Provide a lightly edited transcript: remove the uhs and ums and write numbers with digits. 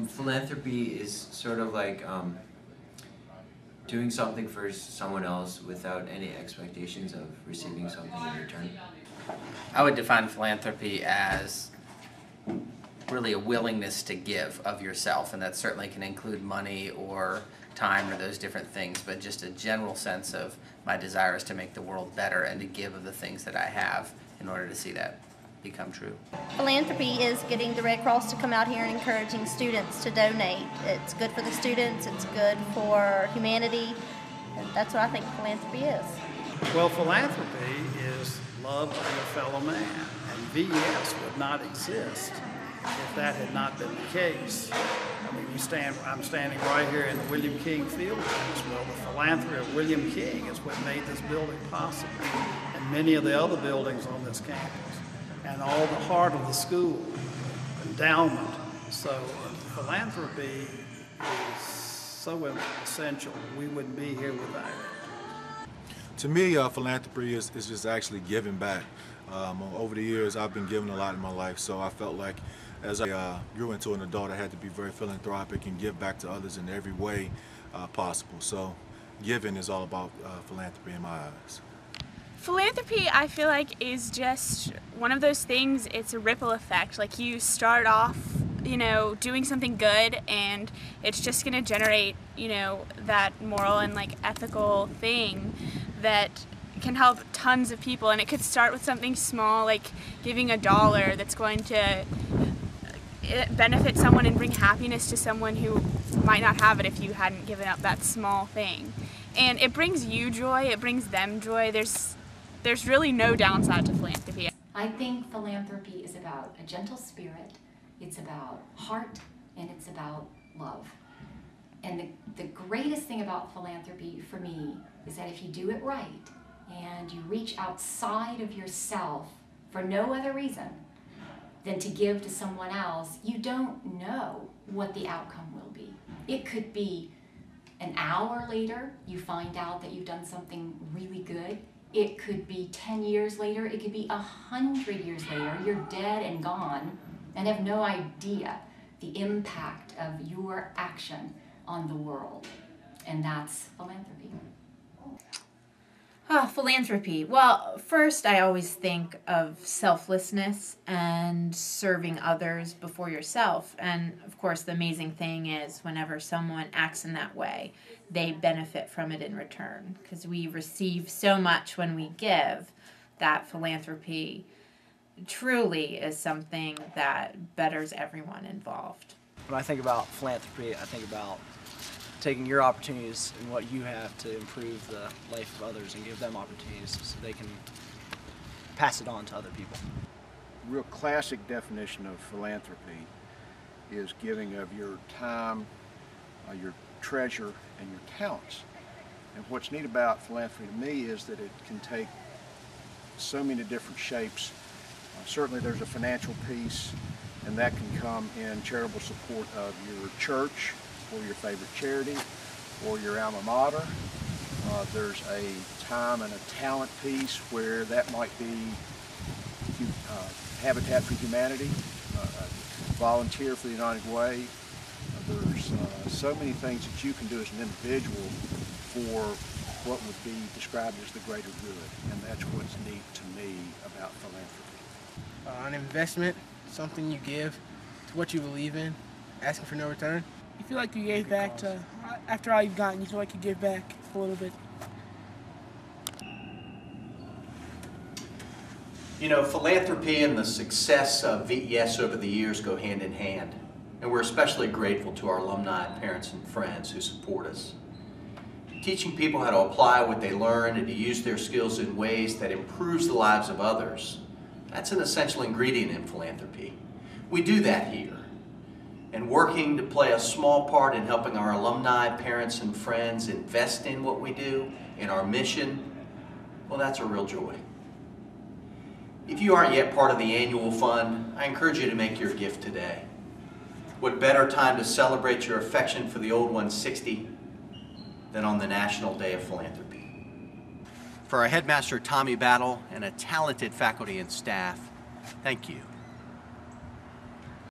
Philanthropy is sort of like doing something for someone else without any expectations of receiving something in return. I would define philanthropy as really a willingness to give of yourself, and that certainly can include money or time or those different things, but just a general sense of my desire is to make the world better and to give of the things that I have in order to see that become true. Philanthropy is getting the Red Cross to come out here and encouraging students to donate. It's good for the students, it's good for humanity, and that's what I think philanthropy is. Well, philanthropy is love of your fellow man, and VES would not exist if that had not been the case. I mean, I'm standing right here in the William King Field House. Well, the philanthropy of William King is what made this building possible, and many of the other buildings on this campus, and all the heart of the school, endowment. So philanthropy is so essential. We wouldn't be here without it. To me, philanthropy is just actually giving back. Over the years, I've been giving a lot in my life, so I felt like as I grew into an adult, I had to be very philanthropic and give back to others in every way possible. So giving is all about philanthropy in my eyes. Philanthropy, I feel like, is just one of those things. It's a ripple effect. Like, you start off, you know, doing something good, and it's just going to generate, you know, that moral and like ethical thing that can help tons of people. And it could start with something small, like giving $1 that's going to benefit someone and bring happiness to someone who might not have it if you hadn't given up that small thing. And it brings you joy, it brings them joy. There's really no downside to philanthropy. I think philanthropy is about a gentle spirit, it's about heart, and it's about love. And the greatest thing about philanthropy for me is that if you do it right and you reach outside of yourself for no other reason than to give to someone else, you don't know what the outcome will be. It could be an hour later you find out that you've done something really good. It could be 10 years later, it could be 100 years later. You're dead and gone and have no idea the impact of your action on the world. And that's philanthropy. Oh, philanthropy. Well, first I always think of selflessness and serving others before yourself. And of course, the amazing thing is whenever someone acts in that way, they benefit from it in return, because we receive so much when we give that philanthropy truly is something that betters everyone involved. When I think about philanthropy, I think about taking your opportunities and what you have to improve the life of others and give them opportunities so they can pass it on to other people. A real classic definition of philanthropy is giving of your time, your treasure, and your talents. And what's neat about philanthropy to me is that it can take so many different shapes. Certainly there's a financial piece, and that can come in charitable support of your church, or your favorite charity, or your alma mater. There's a time and a talent piece where that might be Habitat for Humanity, volunteer for the United Way. There's so many things that you can do as an individual for what would be described as the greater good, and that's what's neat to me about philanthropy. An investment, something you give to what you believe in, asking for no return. You feel like you gave back to, after all you've gotten, you feel like you give back a little bit. You know, philanthropy and the success of VES over the years go hand in hand. And we're especially grateful to our alumni, parents, and friends who support us. Teaching people how to apply what they learn and to use their skills in ways that improves the lives of others, that's an essential ingredient in philanthropy. We do that here. And working to play a small part in helping our alumni, parents, and friends invest in what we do, in our mission, well, that's a real joy. If you aren't yet part of the annual fund, I encourage you to make your gift today. What better time to celebrate your affection for the old 160 than on the National Day of Philanthropy. For our headmaster, Tommy Battle, and a talented faculty and staff, thank you.